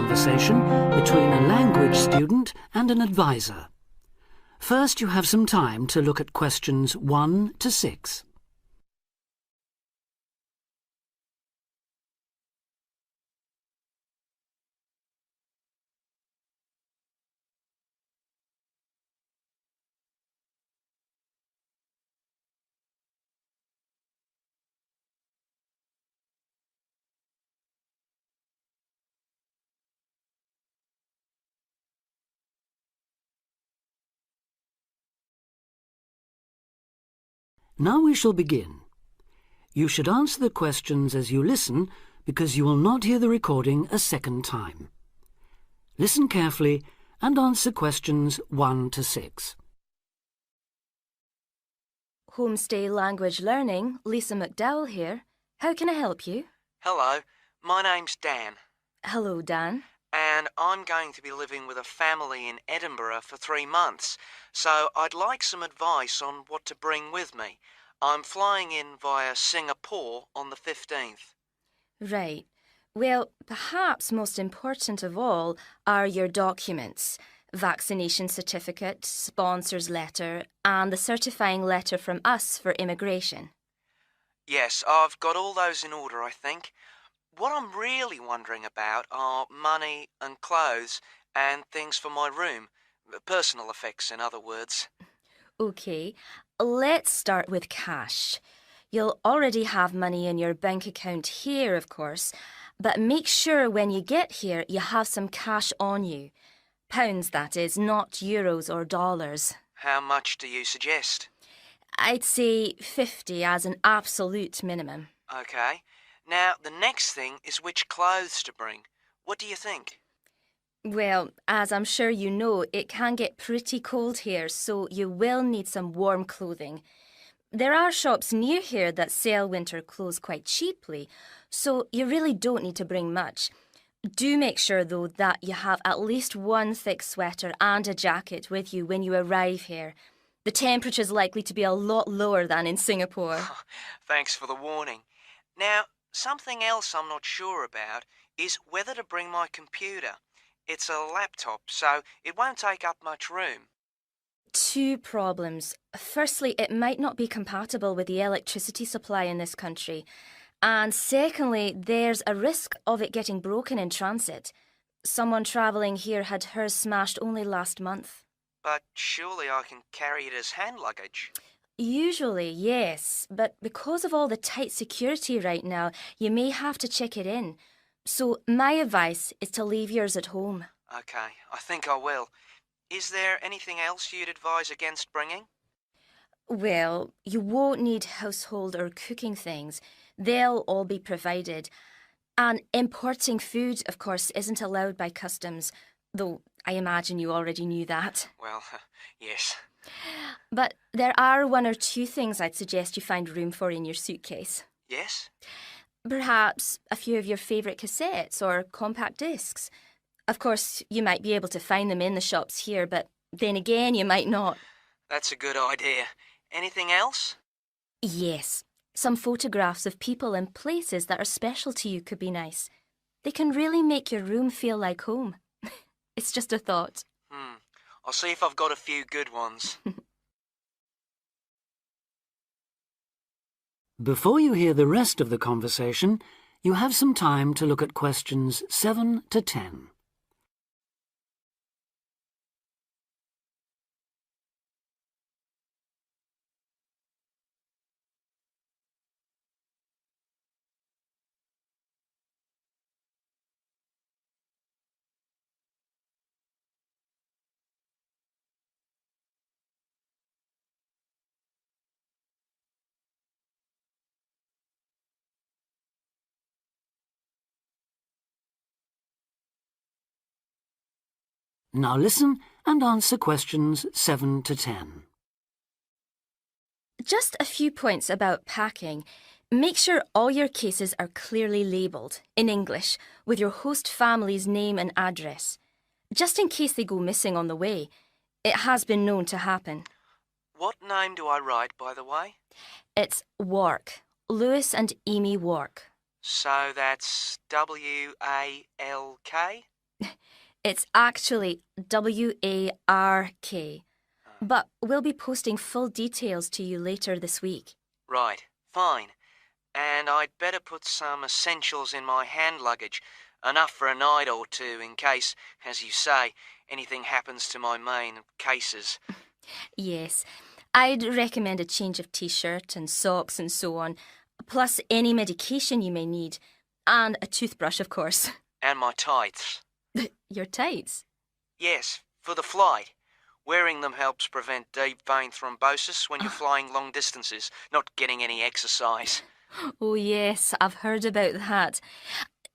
conversation between a language student and an advisor. First, you have some time to look at questions 1 to 6. Now we shall begin. You should answer the questions as you listen because you will not hear the recording a second time. Listen carefully and answer questions 1 to 6. Homestay Language Learning, Lisa McDowell here. How can I help you? Hello, my name's Dan, Hello, Dan. and I'm going to be living with a family in Edinburgh for 3 months, so I'd like some advice on what to bring with me. I'm flying in via Singapore on the 15th. Right. Well, perhaps most important of all are your documents. Vaccination certificate, sponsor's letter, and the certifying letter from us for immigration. Yes, I've got all those in order, I think. What I'm really wondering about are money and clothes and things for my room. Personal effects, in other words. OK, let's start with cash. You'll already have money in your bank account here, of course, but make sure when you get here you have some cash on you. Pounds, that is, not euros or dollars. How much do you suggest? I'd say 50 as an absolute minimum. OK. Now, the next thing is which clothes to bring. What do you think? Well, as I'm sure you know, it can get pretty cold here, so you will need some warm clothing. There are shops near here that sell winter clothes quite cheaply, so you really don't need to bring much. Do make sure, though, that you have at least one thick sweater and a jacket with you when you arrive here. The temperature's likely to be a lot lower than in Singapore. Thanks for the warning. Now, something else I'm not sure about is whether to bring my computer. It's a laptop, so it won't take up much room. 2 problems. Firstly, it might not be compatible with the electricity supply in this country. And secondly, there's a risk of it getting broken in transit. Someone travelling here had hers smashed only last month. But surely I can carry it as hand luggage. Usually, yes, but because of all the tight security right now, you may have to check it in. So my advice is to leave yours at home. OK, I think I will. Is there anything else you'd advise against bringing? Well, you won't need household or cooking things. They'll all be provided. And importing food, of course, isn't allowed by customs, though I imagine you already knew that. Well, yes. But there are 1 or 2 things I'd suggest you find room for in your suitcase. Yes? Perhaps a few of your favourite cassettes or compact discs. Of course, you might be able to find them in the shops here, but then again, you might not. That's a good idea. Anything else? Yes, some photographs of people and places that are special to you could be nice. They can really make your room feel like home. It's just a thought. I'll see if I've got a few good ones. Before you hear the rest of the conversation, you have some time to look at questions 7 to 10. Now listen and answer questions 7 to 10. Just a few points about packing. Make sure all your cases are clearly labelled, in English, with your host family's name and address. Just in case they go missing on the way. It has been known to happen. What name do I write, by the way? It's Wark. Lewis and Amy Wark. So that's W-A-L-K? It's actually W-A-R-K. But we'll be posting full details to you later this week. Right, fine. And I'd better put some essentials in my hand luggage, enough for a night or two in case, as you say, anything happens to my main cases. Yes, I'd recommend a change of t-shirt and socks and so on, plus any medication you may need, and a toothbrush, of course. And my tights. Your tights? Yes, for the flight. Wearing them helps prevent deep vein thrombosis when you're flying long distances, not getting any exercise. Oh yes, I've heard about that.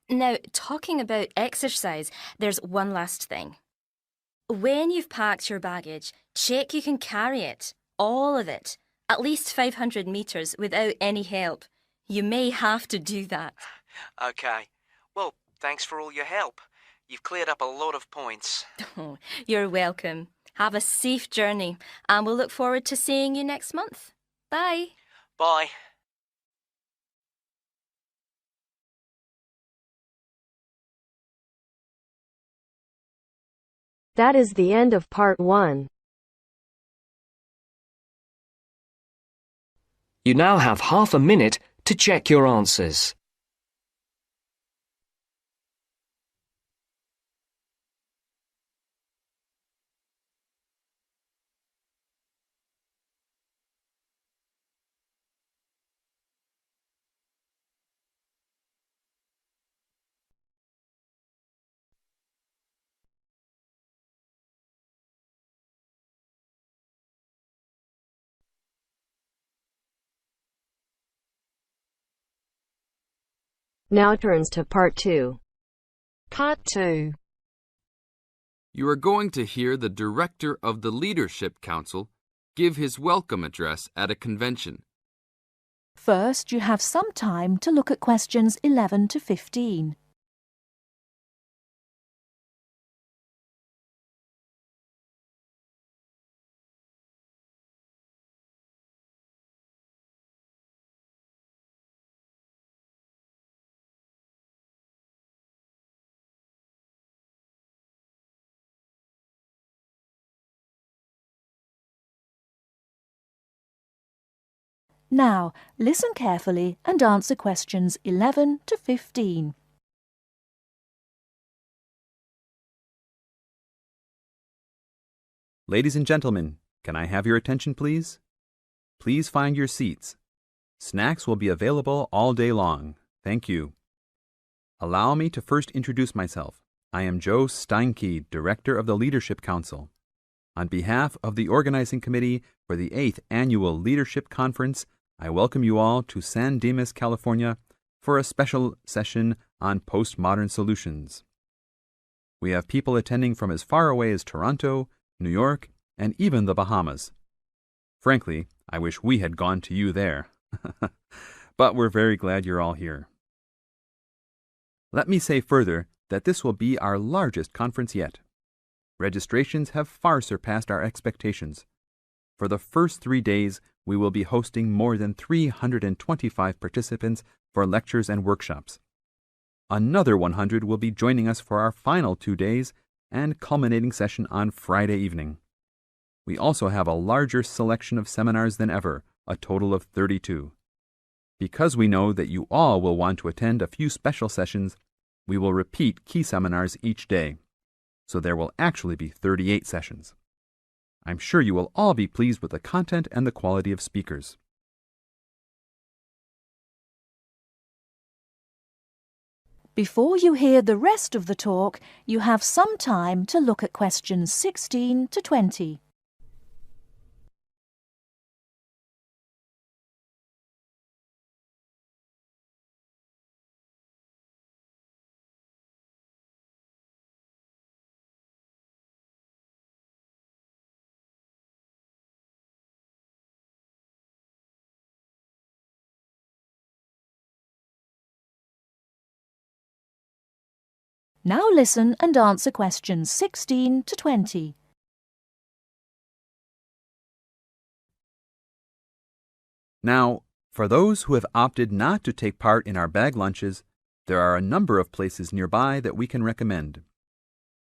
Now, talking about exercise, there's one last thing. When you've packed your baggage, check you can carry it, all of it, at least 500 metres without any help. You may have to do that. Okay. Well, thanks for all your help. You've cleared up a lot of points. Oh, you're welcome. Have a safe journey, and we'll look forward to seeing you next month. Bye. Bye. That is the end of part 1. You now have half a minute to check your answers. Now turns to part 2. Part 2. You are going to hear the Director of the Leadership Council give his welcome address at a convention. First, you have some time to look at questions 11 to 15. Now, listen carefully and answer questions 11 to 15. Ladies and gentlemen, can I have your attention, please? Please find your seats. Snacks will be available all day long. Thank you. Allow me to first introduce myself. I am Joe Steinke, Director of the Leadership Council. On behalf of the Organizing Committee for the 8th Annual Leadership Conference, I welcome you all to San Dimas, California, for a special session on postmodern solutions. We have people attending from as far away as Toronto, New York, and even the Bahamas. Frankly, I wish we had gone to you there. But we're very glad you're all here. Let me say further that this will be our largest conference yet. Registrations have far surpassed our expectations. For the first 3 days, we will be hosting more than 325 participants for lectures and workshops. Another 100 will be joining us for our final 2 days and culminating session on Friday evening. We also have a larger selection of seminars than ever, a total of 32. Because we know that you all will want to attend a few special sessions, we will repeat key seminars each day. So there will actually be 38 sessions. I'm sure you will all be pleased with the content and the quality of speakers. Before you hear the rest of the talk, you have some time to look at questions 16 to 20. Now listen and answer questions 16 to 20. Now, for those who have opted not to take part in our bag lunches, there are a number of places nearby that we can recommend.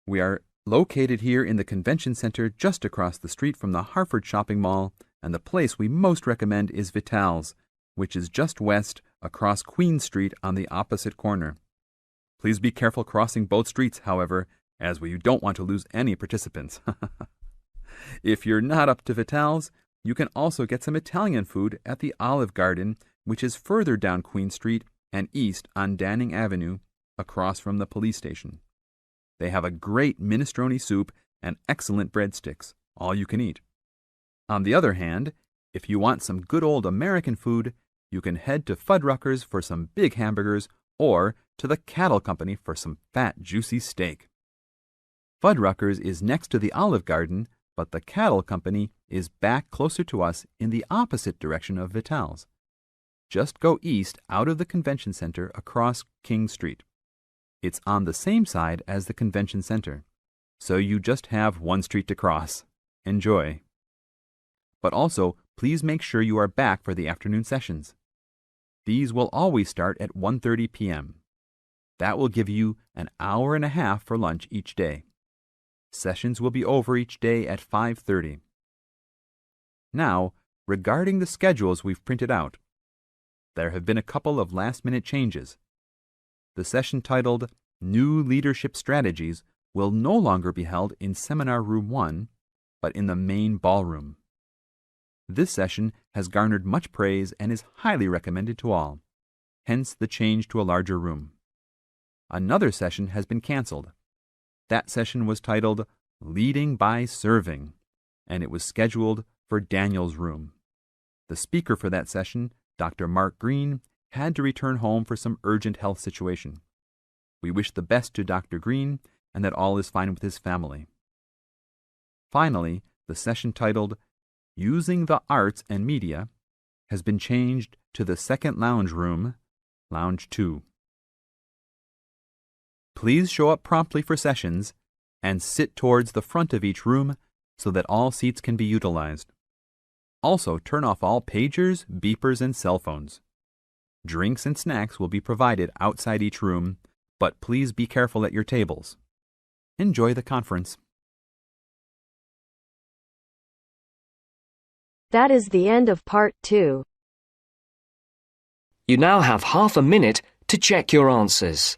We are located here in the convention center just across the street from the Harford Shopping Mall, and the place we most recommend is Vital's, which is just west across Queen Street on the opposite corner. Please be careful crossing both streets, however, as we don't want to lose any participants. If you're not up to Vital's, you can also get some Italian food at the Olive Garden, which is further down Queen Street and east on Danning Avenue, across from the police station. They have a great minestrone soup and excellent breadsticks, all you can eat. On the other hand, if you want some good old American food, you can head to Fuddruckers for some big hamburgers or to the Cattle Company for some fat, juicy steak. Fuddruckers is next to the Olive Garden, but the Cattle Company is back closer to us in the opposite direction of Vital's. Just go east out of the convention center across King Street. It's on the same side as the convention center, so you just have one street to cross. Enjoy. But also, please make sure you are back for the afternoon sessions. These will always start at 1:30 p.m. That will give you an hour and a half for lunch each day. Sessions will be over each day at 5:30. Now, regarding the schedules we've printed out, there have been a couple of last-minute changes. The session titled New Leadership Strategies will no longer be held in Seminar Room 1, but in the main ballroom. This session has garnered much praise and is highly recommended to all, hence the change to a larger room. Another session has been canceled. That session was titled Leading by Serving, and it was scheduled for Daniel's room. The speaker for that session, Dr. Mark Green, had to return home for some urgent health situation. We wish the best to Dr. Green and that all is fine with his family. Finally, the session titled Using the Arts and Media has been changed to the second lounge room, Lounge 2. Please show up promptly for sessions and sit towards the front of each room so that all seats can be utilized. Also, turn off all pagers, beepers, and cell phones. Drinks and snacks will be provided outside each room, but please be careful at your tables. Enjoy the conference. That is the end of part 2. You now have half a minute to check your answers.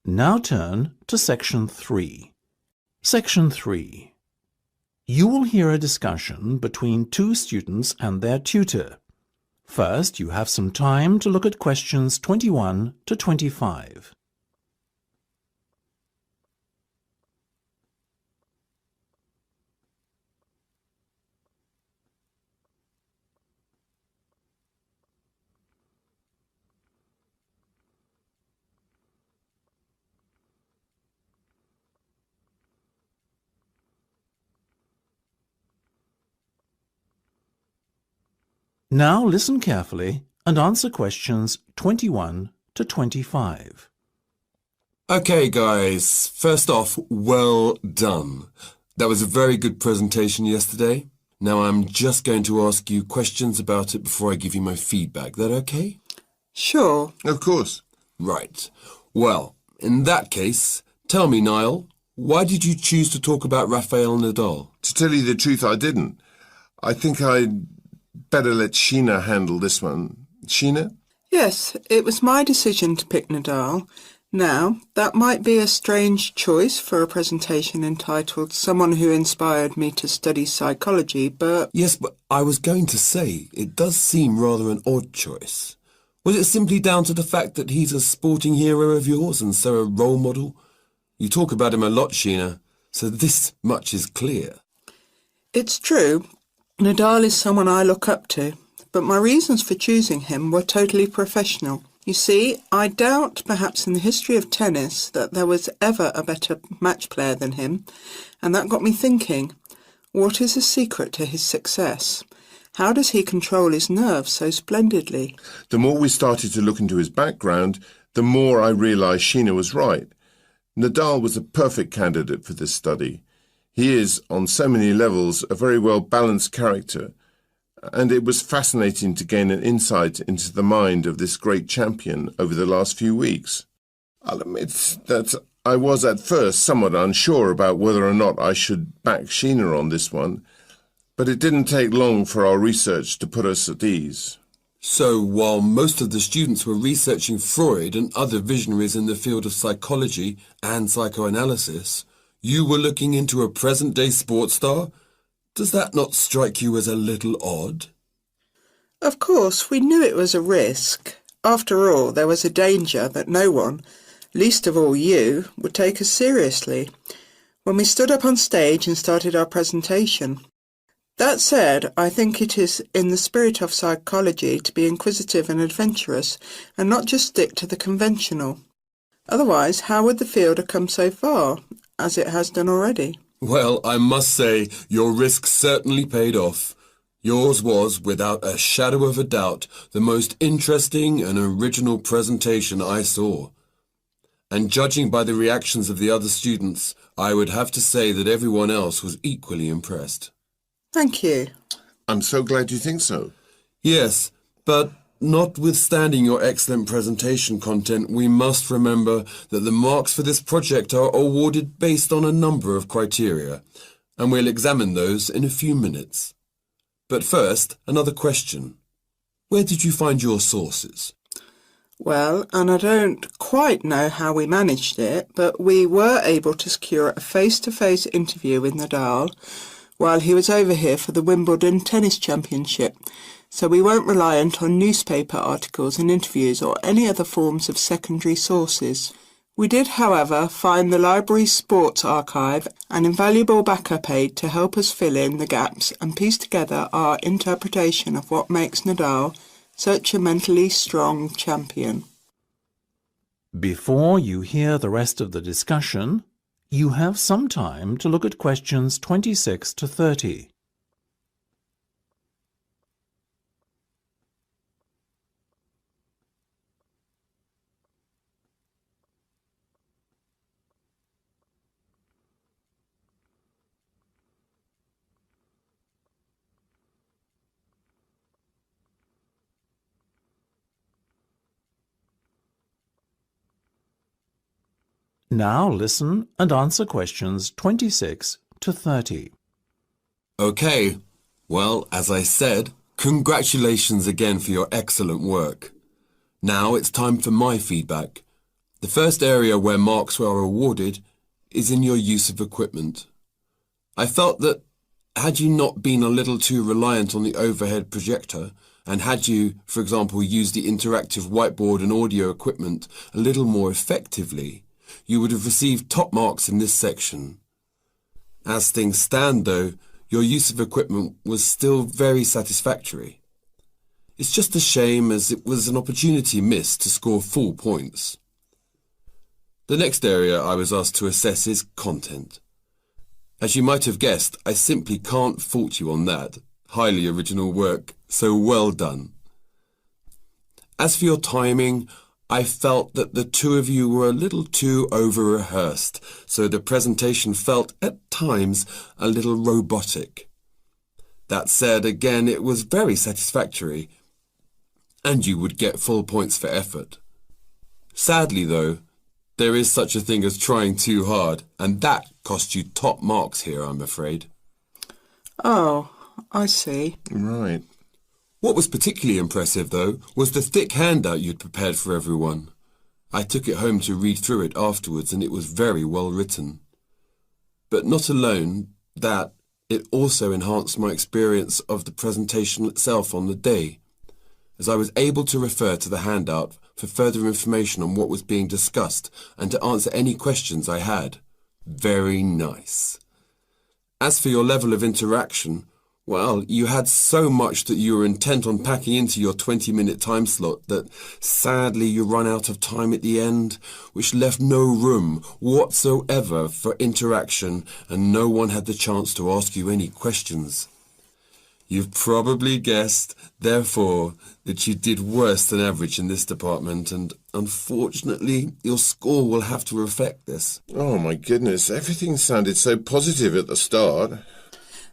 Now turn to Section 3. Section 3. You will hear a discussion between two students and their tutor. First, you have some time to look at questions 21 to 25. Now listen carefully and answer questions 21 to 25. Okay, guys. First off, well done. That was a very good presentation yesterday. Now I'm just going to ask you questions about it before I give you my feedback. That okay? Sure. Of course. Right. Well, in that case, tell me, Niall, why did you choose to talk about Rafael Nadal? To tell you the truth, I didn't. I think I'd better let Sheena handle this one. Sheena? Yes, it was my decision to pick Nadal. Now, that might be a strange choice for a presentation entitled Someone Who Inspired Me to Study Psychology, but... Yes, but I was going to say, it does seem rather an odd choice. Was it simply down to the fact that he's a sporting hero of yours and so a role model? You talk about him a lot, Sheena, so this much is clear. It's true. Nadal is someone I look up to, but my reasons for choosing him were totally professional. You see, I doubt perhaps in the history of tennis that there was ever a better match player than him, and that got me thinking, what is the secret to his success? How does he control his nerves so splendidly? The more we started to look into his background, the more I realised Sheena was right. Nadal was a perfect candidate for this study. He is, on so many levels, a very well-balanced character, and it was fascinating to gain an insight into the mind of this great champion over the last few weeks. I'll admit that I was at first somewhat unsure about whether or not I should back Sheena on this one, but it didn't take long for our research to put us at ease. So, while most of the students were researching Freud and other visionaries in the field of psychology and psychoanalysis, you were looking into a present-day sports star? Does that not strike you as a little odd? Of course, we knew it was a risk. After all, there was a danger that no one, least of all you, would take us seriously when we stood up on stage and started our presentation. That said, I think it is in the spirit of psychology to be inquisitive and adventurous and not just stick to the conventional. Otherwise, how would the field have come so far, as it has done already? Well, I must say, your risk certainly paid off. Yours was, without a shadow of a doubt, the most interesting and original presentation I saw. And judging by the reactions of the other students, I would have to say that everyone else was equally impressed. Thank you. I'm so glad you think so. Yes, but notwithstanding your excellent presentation content, we must remember that the marks for this project are awarded based on a number of criteria, and we'll examine those in a few minutes. But first, another question. Where did you find your sources? Well, and I don't quite know how we managed it, but we were able to secure a face-to-face interview with Nadal while he was over here for the Wimbledon Tennis Championship, so we weren't reliant on newspaper articles and interviews or any other forms of secondary sources. We did, however, find the library's sports archive, an invaluable backup aid to help us fill in the gaps and piece together our interpretation of what makes Nadal such a mentally strong champion. Before you hear the rest of the discussion, you have some time to look at questions 26 to 30. Now listen and answer questions 26 to 30. Okay, well, as I said, congratulations again for your excellent work. Now it's time for my feedback. The first area where marks were awarded is in your use of equipment. I felt that had you not been a little too reliant on the overhead projector, and had you, for example, used the interactive whiteboard and audio equipment a little more effectively, you would have received top marks in this section. As things stand, though, your use of equipment was still very satisfactory. It's just a shame as it was an opportunity missed to score full points. The next area I was asked to assess is content. As you might have guessed, I simply can't fault you on that. Highly original work, so well done. As for your timing, I felt that the two of you were a little too over-rehearsed, so the presentation felt, at times, a little robotic. That said, again, it was very satisfactory, and you would get full points for effort. Sadly, though, there is such a thing as trying too hard, and that cost you top marks here, I'm afraid. Oh, I see. Right. What was particularly impressive, though, was the thick handout you'd prepared for everyone. I took it home to read through it afterwards, and it was very well written. But not alone that, it also enhanced my experience of the presentation itself on the day, as I was able to refer to the handout for further information on what was being discussed and to answer any questions I had. Very nice. As for your level of interaction, Well, you had so much that you were intent on packing into your 20-minute time slot that sadly you run out of time at the end, which left no room whatsoever for interaction and no one had the chance to ask you any questions. You've probably guessed, therefore, that you did worse than average in this department, and unfortunately, your score will have to reflect this. Oh my goodness, everything sounded so positive at the start.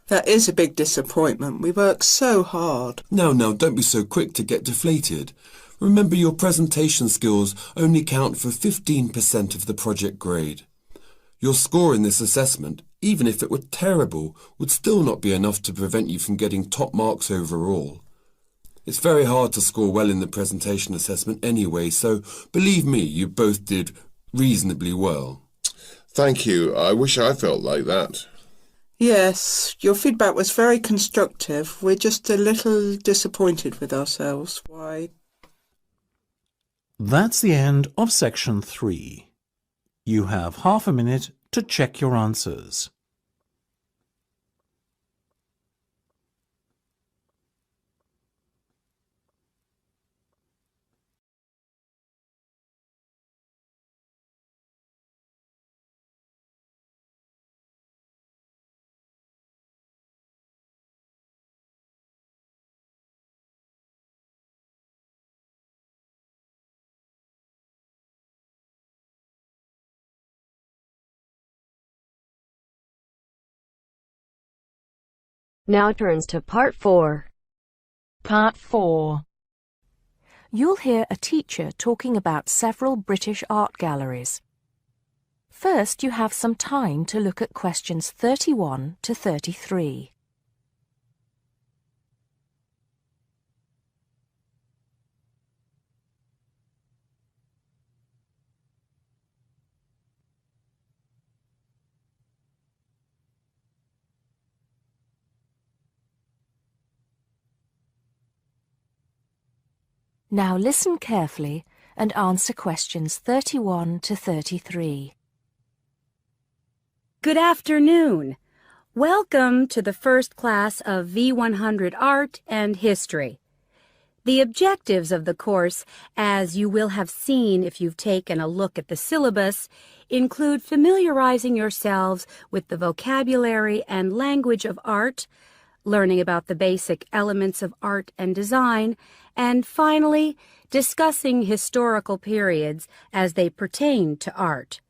That is a big disappointment. We worked so hard. Now, don't be so quick to get deflated. Remember, your presentation skills only count for 15% of the project grade. Your score in this assessment, even if it were terrible, would still not be enough to prevent you from getting top marks overall. It's very hard to score well in the presentation assessment anyway, so believe me, you both did reasonably well. Thank you. I wish I felt like that. Yes, your feedback was very constructive. We're just a little disappointed with ourselves. Why? That's the end of section 3. You have half a minute to check your answers. Now turns to Part 4. Part 4. You'll hear a teacher talking about several British art galleries. First, you have some time to look at questions 31 to 33. Now listen carefully and answer questions 31 to 33. Good afternoon. Welcome to the first class of V100 Art and History. The objectives of the course, as you will have seen if you've taken a look at the syllabus, include familiarizing yourselves with the vocabulary and language of art, learning about the basic elements of art and design, and finally, discussing historical periods as they pertain to art.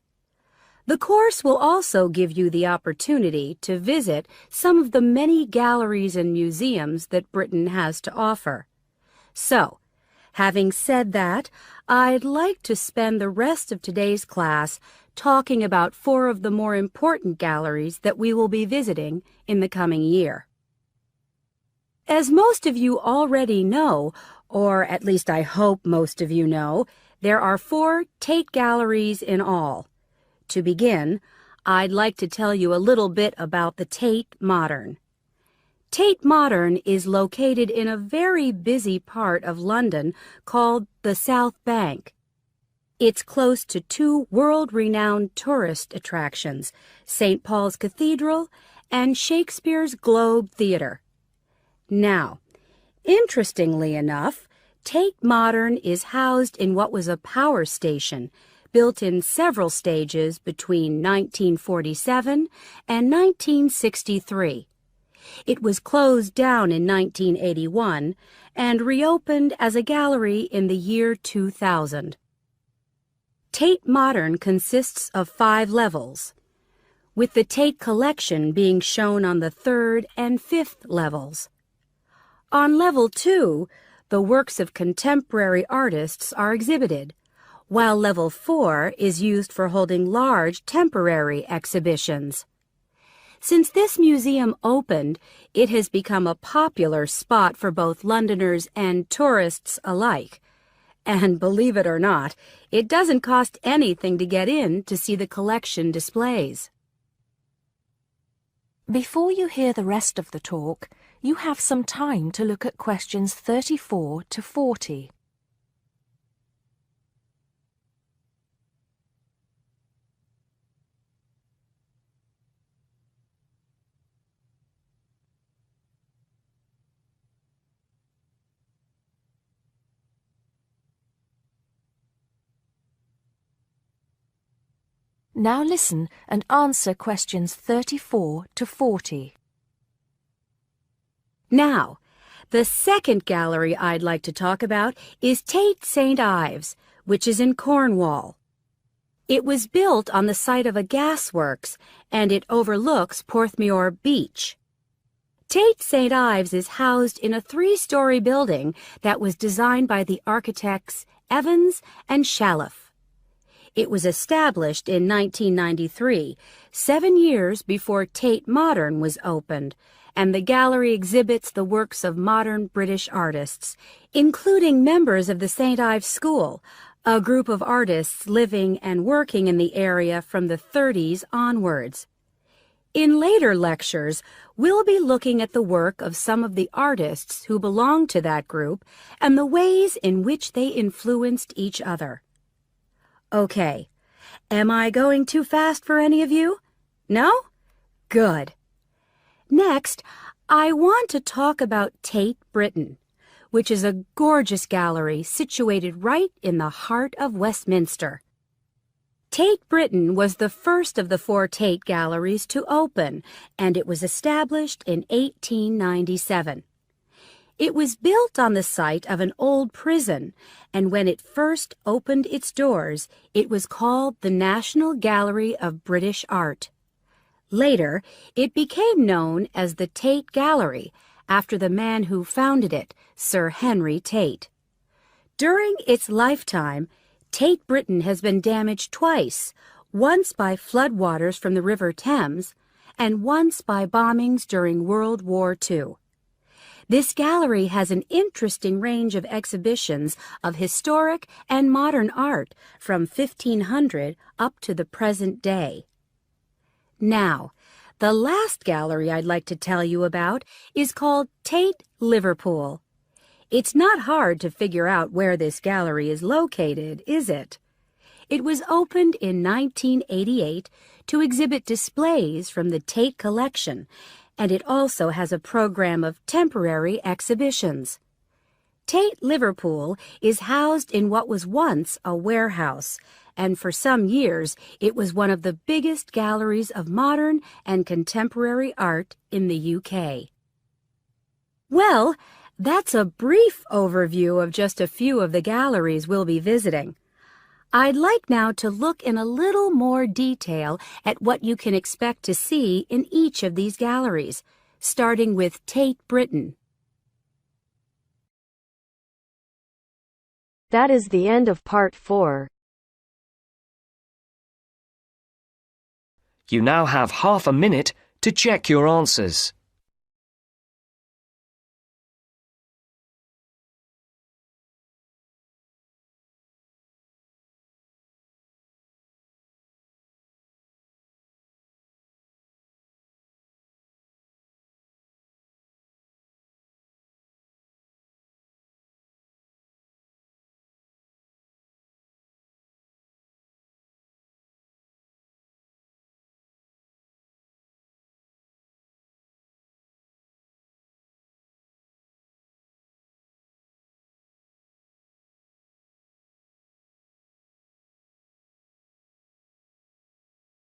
The course will also give you the opportunity to visit some of the many galleries and museums that Britain has to offer. So, having said that, I'd like to spend the rest of today's class talking about 4 of the more important galleries that we will be visiting in the coming year. As most of you already know, or at least I hope most of you know, there are 4 Tate galleries in all. To begin, I'd like to tell you a little bit about the Tate Modern. Tate Modern is located in a very busy part of London called the South Bank. It's close to 2 world-renowned tourist attractions, St. Paul's Cathedral and Shakespeare's Globe Theatre. Now, interestingly enough, Tate Modern is housed in what was a power station, built in several stages between 1947 and 1963. It was closed down in 1981 and reopened as a gallery in the year 2000. Tate Modern consists of 5 levels, with the Tate collection being shown on the 3rd and 5th levels. On level 2, the works of contemporary artists are exhibited, while level 4 is used for holding large temporary exhibitions. Since this museum opened, it has become a popular spot for both Londoners and tourists alike. And believe it or not, it doesn't cost anything to get in to see the collection displays. Before you hear the rest of the talk, you have some time to look at questions 34 to 40. Now listen and answer questions 34 to 40. Now, the second gallery I'd like to talk about is Tate St. Ives, which is in Cornwall. It was built on the site of a gasworks, and it overlooks Porthmeor Beach. Tate St. Ives is housed in a 3-story building that was designed by the architects Evans and Shalliff. It was established in 1993, 7 years before Tate Modern was opened, and the gallery exhibits the works of modern British artists, including members of the St. Ives School, a group of artists living and working in the area from the 30s onwards. In later lectures, we'll be looking at the work of some of the artists who belong to that group and the ways in which they influenced each other. Okay, am I going too fast for any of you? No? Good. Next, I want to talk about Tate Britain, which is a gorgeous gallery situated right in the heart of Westminster. Tate Britain was the first of the 4 Tate galleries to open, and it was established in 1897. It was built on the site of an old prison, and when it first opened its doors, it was called the National Gallery of British Art. Later, it became known as the Tate Gallery, after the man who founded it, Sir Henry Tate. During its lifetime, Tate Britain has been damaged twice, once by floodwaters from the River Thames, and once by bombings during World War II. This gallery has an interesting range of exhibitions of historic and modern art from 1500 up to the present day. Now, the last gallery I'd like to tell you about is called Tate Liverpool. It's not hard to figure out where this gallery is located, is it? It was opened in 1988 to exhibit displays from the Tate collection, and it also has a program of temporary exhibitions. Tate Liverpool is housed in what was once a warehouse, and for some years it was one of the biggest galleries of modern and contemporary art in the UK. Well, that's a brief overview of just a few of the galleries we'll be visiting. I'd like now to look in a little more detail at what you can expect to see in each of these galleries, starting with Tate Britain. That is the end of part 4. You now have half a minute to check your answers.